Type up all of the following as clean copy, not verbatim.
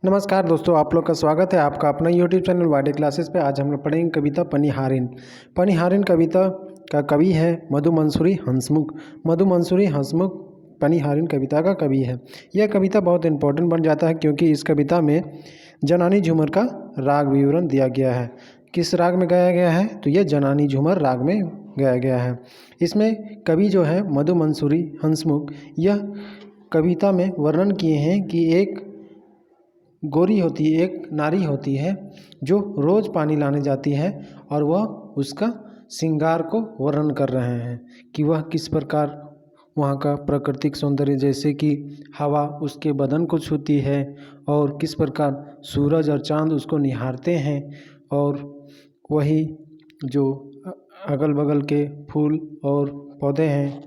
नमस्कार दोस्तों, आप लोग का स्वागत है आपका अपना यूट्यूब चैनल वाडे क्लासेस पे। आज हम लोग पढ़ेंगे कविता पनिहारिन। पनिहारिन कविता का कवि है मधु मंसूरी हंसमुख। मधु मंसूरी हंसमुख पनिहारिन कविता का कवि है। यह कविता बहुत इंपॉर्टेंट बन जाता है क्योंकि इस कविता में जनानी झूमर का राग विवरण दिया गया है। किस राग में गाया गया है? तो यह जनानी झूमर राग में गाया गया है। इसमें कवि जो है मधु मंसूरी हंसमुख, यह कविता में वर्णन किए हैं कि एक गोरी होती है, एक नारी होती है जो रोज़ पानी लाने जाती है और वह उसका श्रृंगार को वर्णन कर रहे हैं कि वह किस प्रकार वहाँ का प्राकृतिक सौंदर्य, जैसे कि हवा उसके बदन को छूती है और किस प्रकार सूरज और चांद उसको निहारते हैं, और वही जो अगल बगल के फूल और पौधे हैं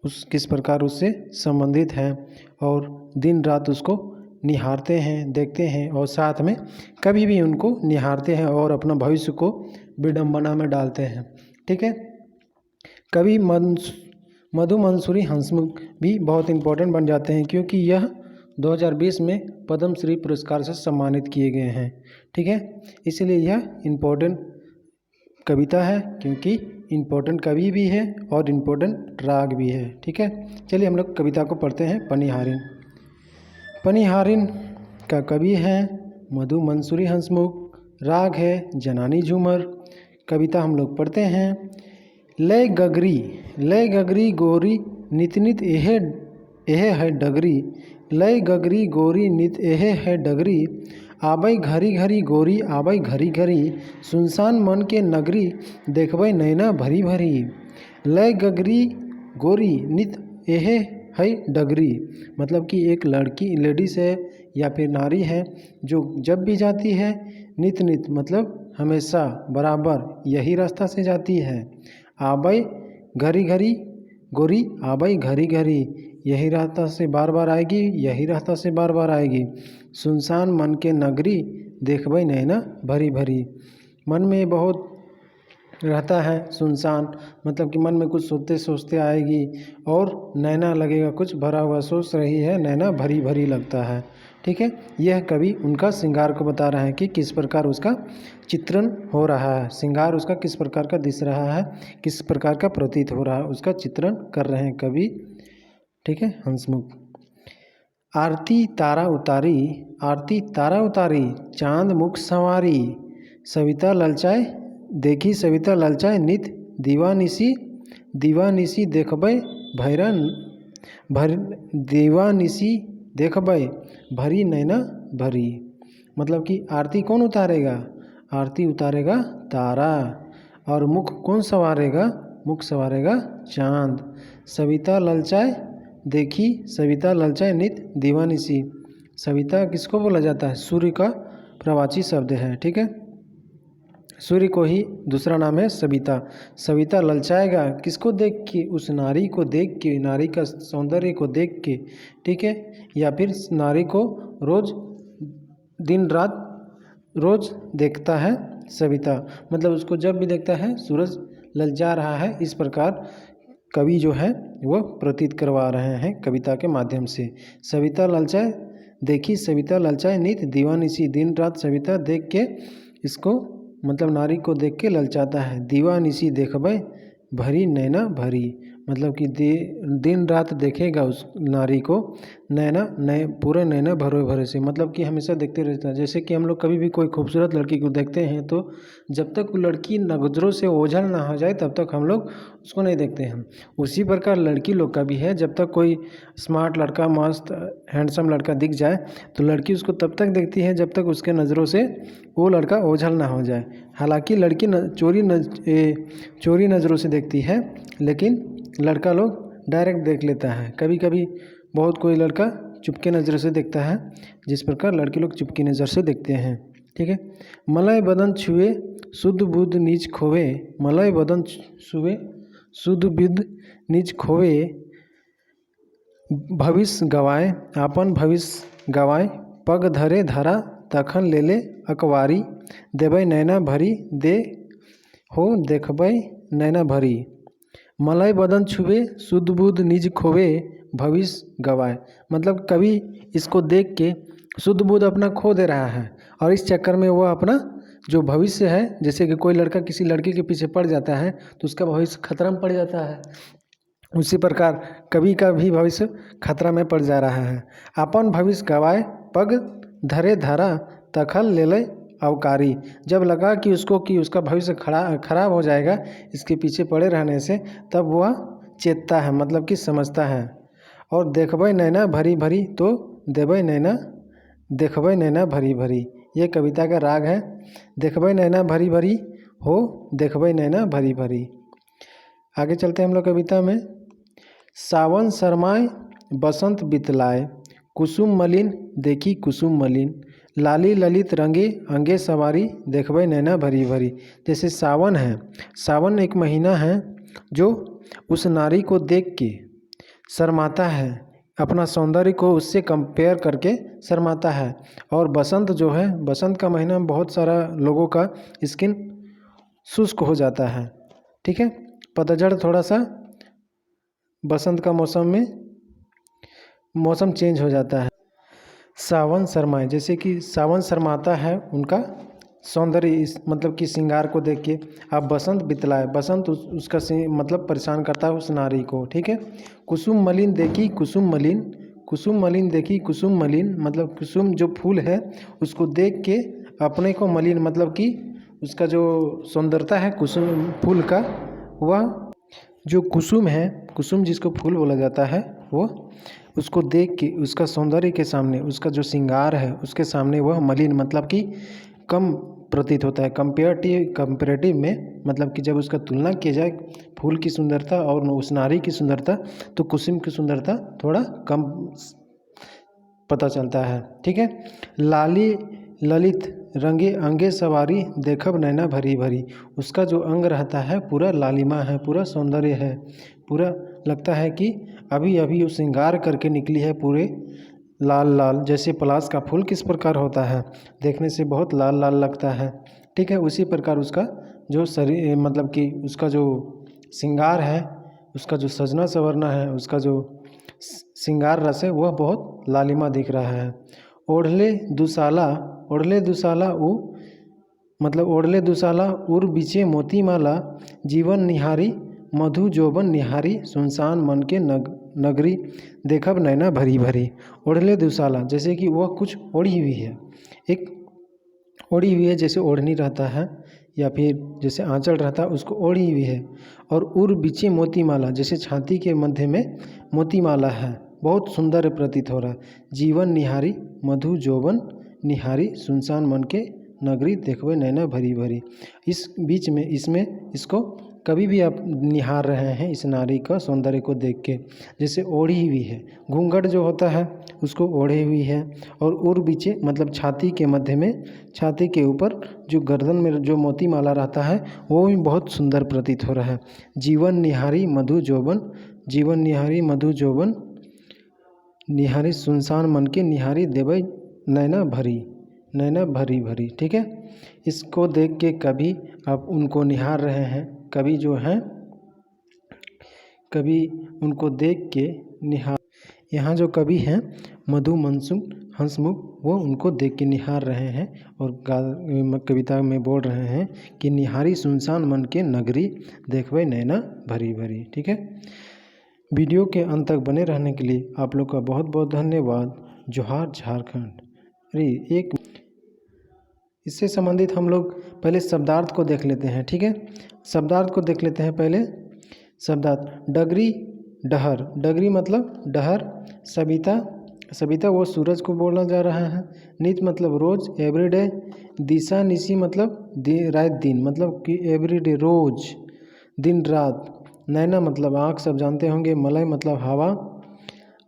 उस किस प्रकार उससे संबंधित हैं और दिन रात उसको निहारते हैं, देखते हैं और साथ में कभी भी उनको निहारते हैं और अपना भविष्य को विडंबना में डालते हैं। ठीक है। कवि मधु मंसूरी हंसमुख भी बहुत इम्पोर्टेंट बन जाते हैं क्योंकि यह 2020 में पद्म श्री पुरस्कार से सम्मानित किए गए हैं। ठीक है, इसलिए यह इम्पोर्टेंट कविता है क्योंकि इम्पोर्टेंट कवि भी है और इम्पोर्टेंट राग भी है। ठीक है, चलिए हम लोग कविता को पढ़ते हैं। पनिहारिन। पनिहारिन का कवि है मधु मंसूरी हंसमुख, राग है जनानी झूमर। कविता हम लोग पढ़ते हैं। लय गगरी गोरी नित नित एहे है डगरी। लय गगरी गोरी नित एहे है डगरी। आबै घरी घरी गोरी आबै घरी घरी। सुनसान मन के नगरी देखबै नैना भरी भरी। लय गगरी गोरी नित एहे है डगरी, मतलब कि एक लड़की लेडीज़ है या फिर नारी है जो जब भी जाती है, नित नित मतलब हमेशा बराबर यही रास्ता से जाती है। आबै घरी घरी गोरी आबै घरी घरी, यही रास्ता से बार बार आएगी, यही रास्ता से बार बार आएगी। सुनसान मन के नगरी देखबै नैना भरी भरी, मन में बहुत रहता है सुनसान, मतलब कि मन में कुछ सोचते सोचते आएगी और नैना लगेगा कुछ भरा हुआ सोच रही है, नैना भरी भरी लगता है। ठीक है, यह कवि उनका श्रृंगार को बता रहा है कि किस प्रकार उसका चित्रण हो रहा है, श्रृंगार उसका किस प्रकार का दिख रहा है, किस प्रकार का प्रतीत हो रहा है, उसका चित्रण कर रहे हैं कवि। ठीक है, हंसमुख। आरती तारा उतारी चांद मुख संवारी। सविता ललचाए देखी सविता ललचाए नित दीवानिसी देखबै दीवानिसी देखबै भरी नैना भरी, मतलब कि आरती कौन उतारेगा? आरती उतारेगा तारा, और मुख कौन संवारेगा? मुख संवारेगा चांद। सविता ललचाए देखी सविता ललचाए नित दीवानिसी। सविता किसको बोला जाता है? सूर्य का प्रवाची शब्द है। ठीक है, सूर्य को ही दूसरा नाम है सविता। सविता ललचाएगा किसको देख के? उस नारी को देख के, नारी का सौंदर्य को देख के। ठीक है, या फिर नारी को रोज़ दिन रात रोज़ देखता है सविता, मतलब उसको जब भी देखता है सूरज ललचा रहा है। इस प्रकार कवि जो है वह प्रतीत करवा रहे हैं कविता के माध्यम से। सविता ललचाए देखी सविता ललचाए नित दीवानिसी, दिन रात सविता देख के इसको, मतलब नारी को देख के ललचाता है। दीवानिसी देखबै भरी नैना भरी, मतलब कि दिन रात देखेगा उस नारी को पूरे नैना भरे भरे से, मतलब कि हमेशा देखते रहता है। जैसे कि हम लोग कभी भी कोई खूबसूरत लड़की को देखते हैं तो जब तक वो लड़की नज़रों से ओझल ना हो जाए तब तक हम लोग उसको नहीं देखते हैं। उसी प्रकार लड़की लोग का भी है, जब तक कोई स्मार्ट लड़का, मस्त हैंडसम लड़का दिख जाए तो लड़की उसको तब तक देखती है जब तक उसके नज़रों से वो लड़का ओझल ना हो जाए। हालांकि लड़की चोरी नज़रों से देखती है, लेकिन लड़का लोग डायरेक्ट देख लेता है। कभी कभी बहुत कोई लड़का चुपके नज़र से देखता है, जिस प्रकार लड़के लोग चुपकी नज़र से देखते हैं। ठीक है, मलय बदन छुए शुद्ध बुद्ध नीच खोवे। मलय बदन छुए शुद्ध बुद्ध नीच खोवे। भविष्य गवाए आपन भविष्य गवाए। पग धरे धरा तखन लेले अकवारी। देबै नैना भरी दे हो देखबै नैना भरी। मलय बदन छुए शुद्ध बुद्ध निज खोवे भविष्य गवाए, मतलब कवि इसको देख के शुद्ध बुद्ध अपना खो दे रहा है और इस चक्कर में वह अपना जो भविष्य है, जैसे कि कोई लड़का किसी लड़की के पीछे पड़ जाता है तो उसका भविष्य खतरा में पड़ जाता है, उसी प्रकार कवि का भी भविष्य खतरा में पड़ जा रहा है। अपन भविष्य गवाए पग धरे धरा तखल ले ले अवकारी। जब लगा कि उसका भविष्य खराब हो जाएगा इसके पीछे पड़े रहने से, तब वह चेतता है, मतलब कि समझता है। और देखबै नैना भरी भरी तो देबै नैना देखबै नैना भरी भरी, ये कविता का राग है। देखबै नैना भरी भरी हो देखबै नैना भरी भरी। आगे चलते हैं हम लोग कविता में। सावन शर्माए बसंत बितलाए कुसुम मलिन देखी कुसुम मलिन, लाली ललित रंगे अंगे सवारी देखबै नैना भरी भरी। जैसे सावन है, सावन एक महीना है जो उस नारी को देख के शर्माता है, अपना सौंदर्य को उससे कंपेयर करके शर्माता है। और बसंत जो है, बसंत का महीना में बहुत सारा लोगों का स्किन शुष्क हो जाता है, ठीक है। पतझड़ थोड़ा सा बसंत का मौसम में मौसम चेंज हो जाता है। सावन शर्माए, जैसे कि सावन शर्माता है उनका सौंदर्य इस मतलब कि श्रृंगार को देख के। अब बसंत बितलाए, बसंत उसका मतलब परेशान करता है उस नारी को, ठीक है। कुसुम मलिन देखी कुसुम मलिन, कुसुम मलिन देखी कुसुम मलिन मतलब कुसुम जो फूल है उसको देख के अपने को मलिन मतलब कि उसका जो सुंदरता है कुसुम फूल का, वह जो कुसुम है, कुसुम जिसको फूल बोला जाता है, वो उसको देख के उसका सौंदर्य के सामने, उसका जो श्रृंगार है उसके सामने वह मलिन मतलब कि कम प्रतीत होता है। कंपेरेटिव में मतलब कि जब उसका तुलना किया जाए फूल की सुंदरता और उस नारी की सुंदरता, तो कुसुम की सुंदरता थोड़ा कम पता चलता है, ठीक है। लाली ललित रंगे अंगे सवारी देखब नैना भरी भरी, उसका जो अंग रहता है पूरा लालिमा है, पूरा सौंदर्य है, पूरा लगता है कि अभी अभी वो श्रृंगार करके निकली है, पूरे लाल लाल, जैसे पलाश का फूल किस प्रकार होता है, देखने से बहुत लाल लाल लगता है, ठीक है। उसी प्रकार उसका जो शरीर मतलब कि उसका जो श्रृंगार है, उसका जो सजना संवरना है, उसका जो श्रृंगार रस है वह बहुत लालिमा दिख रहा है। ओढ़ले दुसाला उ मतलब ओढ़ले दुसाला उर बीचे मोती माला, जीवन निहारी मधु जोबन निहारी सुनसान मन के नगरी देखब नैना भरी भरी। ओढ़ले दुसाला, जैसे कि वह कुछ ओढ़ी हुई है, एक ओढ़ी हुई है जैसे ओढ़नी रहता है या फिर जैसे आंचल रहता है उसको ओढ़ी हुई है। और उर बीचे मोती माला, जैसे छाती के मध्य में मोती माला है, बहुत सुंदर प्रतीत हो रहा है। जीवन निहारी मधु जोबन निहारी सुनसान मन के नगरी देखबै नैना भरी भरी। इस बीच में इसमें इसको कभी भी आप निहार रहे हैं इस नारी का सौंदर्य को देख के, जैसे ओढ़ी हुई है, घूंघट जो होता है उसको ओढ़ी हुई है। और उर बीचे मतलब छाती के मध्य में, छाती के ऊपर जो गर्दन में जो मोती माला रहता है वो भी बहुत सुंदर प्रतीत हो रहा है। जीवन निहारी मधु जोबन, जीवन निहारी मधु जोबन निहारी सुनसान मन के निहारी देबै नैना भरी भरी, ठीक है। इसको देख के कभी आप उनको निहार रहे हैं, कभी जो हैं कभी उनको देख के निहार, यहाँ जो कवि हैं मधु मनसुख हंसमुख, वो उनको देख के निहार रहे हैं और कविता में बोल रहे हैं कि निहारी सुनसान मन के नगरी देखबै नैना भरी भरी, ठीक है। वीडियो के अंत तक बने रहने के लिए आप लोग का बहुत बहुत धन्यवाद। जोहार झारखंड। अरे एक इससे संबंधित हम लोग पहले शब्दार्थ को देख लेते हैं, ठीक है। शब्दार्थ को देख लेते हैं पहले। शब्दार्थ डगरी डहर, डगरी मतलब डहर, सविता, सविता वो सूरज को बोला जा रहा है। नित मतलब रोज, एवरीडे। दिशा निशी मतलब रात दिन, मतलब कि एवरीडे रोज, दिन रात। नैना मतलब आँख, सब जानते होंगे। मलय मतलब हवा।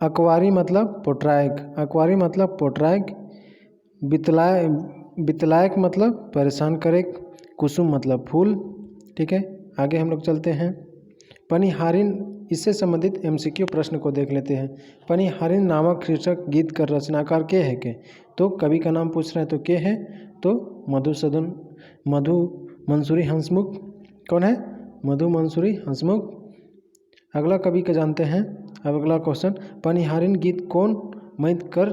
अकवारी मतलब पोट्राइक, अकवारी मतलब पोट्राइक। बितलायक मतलब परेशान करे। कुसुम मतलब फूल, ठीक है। आगे हम लोग चलते हैं। पनिहारिन, इससे संबंधित एमसीक्यू प्रश्न को देख लेते हैं। पनिहारिन नामक शीर्षक गीत का रचनाकार के है के, तो कवि का नाम पूछ रहे हैं तो के है, तो मधु मंसूरी हंसमुख। कौन है? मधु मंसूरी हंसमुख। अगला कवि का जानते हैं। अब अगला क्वेश्चन, पनिहारिन गीत कौन मैथ कर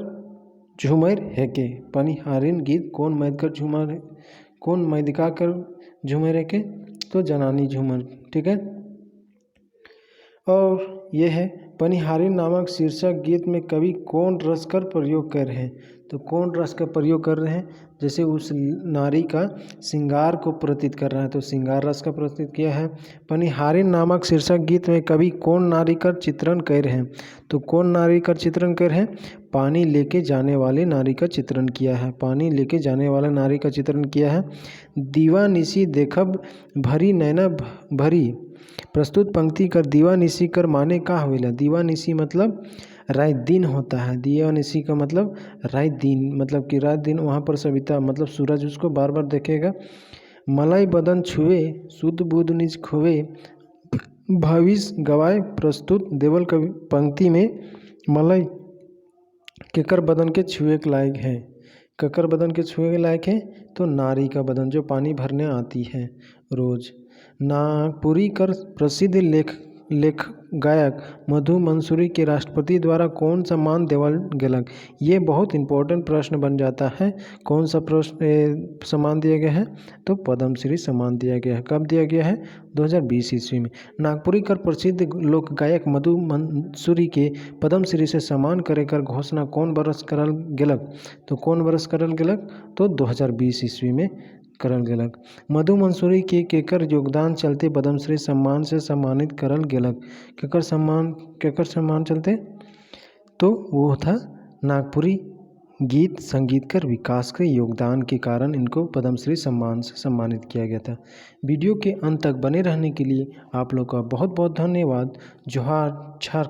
झूमर हेके। पनिहारिन गीत कौन मैदिका कर झूमर हेके, तो जनानी झूमर। ठीक है। और यह है पनिहारिन नामक शीर्षक गीत में कवि कौन रस का प्रयोग कर रहे हैं, तो कौन रस का प्रयोग कर रहे हैं, जैसे उस नारी का श्रृंगार को प्रतीत कर रहा है तो श्रृंगार रस का प्रतीत किया है। पनिहारिन नामक शीर्षक गीत में कवि कौन नारी का चित्रण कर रहे हैं, तो कौन नारी का चित्रण कर रहे हैं, पानी लेके जाने वाले नारी का चित्रण किया है। पानी लेके जाने वाला नारी का चित्रण किया है। दीवानिसी देखब भरी नैना भरी, प्रस्तुत पंक्ति कर दीवानिसी कर माने का होवेला। दीवानिसी मतलब रात दिन होता है। दीवानिसी का मतलब रात दिन, मतलब कि रात दिन वहाँ पर सविता मतलब सूरज उसको बार बार देखेगा। मलाई बदन छुए शुद्ध बुध निज खोवे, भविष्य गवाए प्रस्तुत देवल कवि पंक्ति में मलाई केकर बदन के छुए के लायक है, केकर बदन के छुए के लायक है, तो नारी का बदन जो पानी भरने आती है रोज। नागपुरी कर प्रसिद्ध लेख गायक मधु मंसूरी के राष्ट्रपति द्वारा कौन सम्मान देवल गेलक। ये बहुत इंपॉर्टेंट प्रश्न बन जाता है। कौन सा प्रश्न सम्मान दिया गया है, तो पद्मश्री सम्मान दिया गया है। कब दिया गया है, 2020 ईस्वी में। नागपुरी कर प्रसिद्ध लोक गायक मधु मंसूरी के पद्मश्री से सम्मान करे कर घोषणा कौन बरस करल गेलक, तो कौन बरस करल गेलक, तो 2020 ईस्वी में करल गेलक। मधु मंसूरी के केकर योगदान चलते पद्मश्री सम्मान से सम्मानित करल गेलक। केकर सम्मान चलते, तो वो था नागपुरी गीत संगीतकर विकास के योगदान के कारण इनको पद्मश्री सम्मान से सम्मानित किया गया था। वीडियो के अंत तक बने रहने के लिए आप लोग का बहुत बहुत धन्यवाद। जोहार।